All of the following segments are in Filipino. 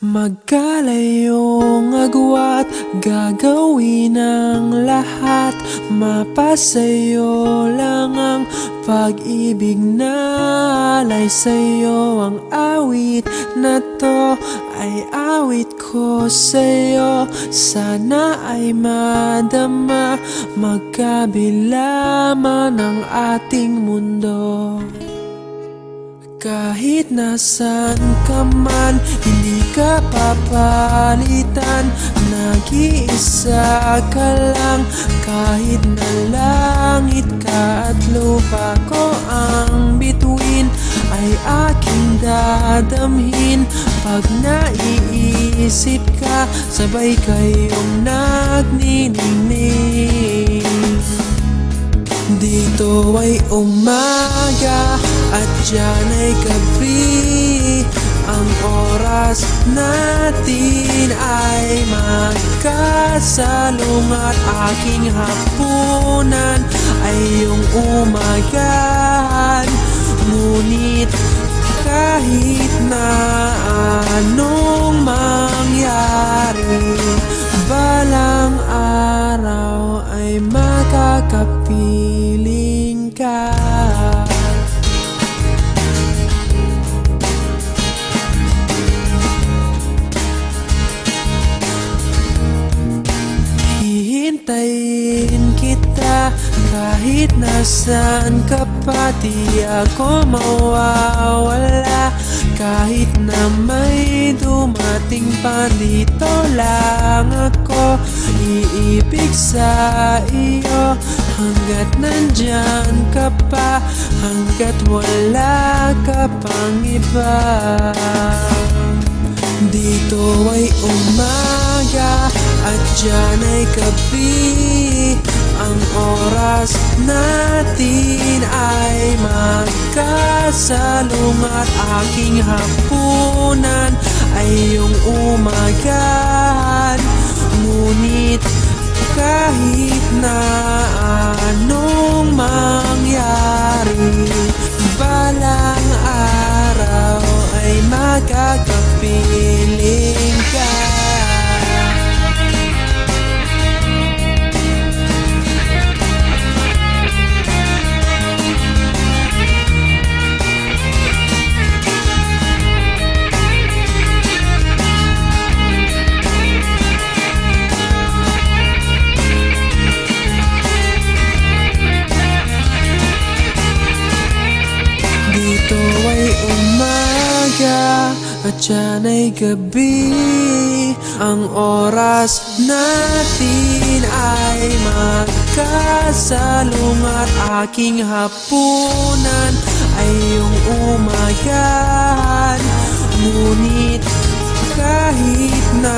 Magkalayong agwat, gagawin ang lahat. Mapasayo lang ang pag-ibig na alay sa'yo. Ang awit na to ay awit ko sa'yo. Sana ay madama, magkabila man ang ating mundo. Kahit nasan ka man, hindi ka papalitan. Nag-iisa ka lang, kahit na langit ka at lupa ko ang bituin, ay aking dadamhin. Pag naiisip ka, sabay kayong nagniningning. Dito ay umaga at diyan ay gabi. Ang oras natin ay magkasalungat. Aking hapunan ay iyong umagahan. Ngunit kahit na anong mangyari, balang araw ay makakapiling ka. Hihintayin kita kahit nasaan ka pa. Di ako mawawala kahit na may dumating pa. Dito lang ako iibig sa iyo hanggat nandyan ka pa, hanggat wala ka pang iba. Dito ay umaga at diyan ay gabi. Ang oras natin ay magkasalungat. Aking hapunan ay iyong umagahan. Ngunit kahit na anong mangyari, balang araw ay makakapiling ka. Dito ay umaga at diyan ay gabi. Ang oras natin ay magkasalungat. Aking hapunan ay iyong umagahan. Ngunit kahit na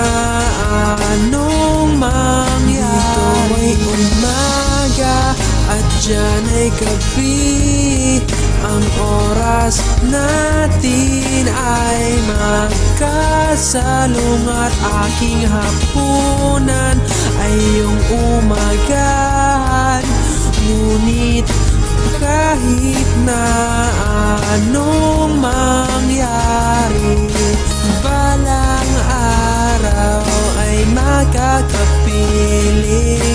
anong mangyari, dito ay umaga at diyan ay gabi. Ang oras natin ay magkasalungat. Aking hapunan ay iyong umagahan. Ngunit kahit na anong mangyari, balang araw ay makakapiling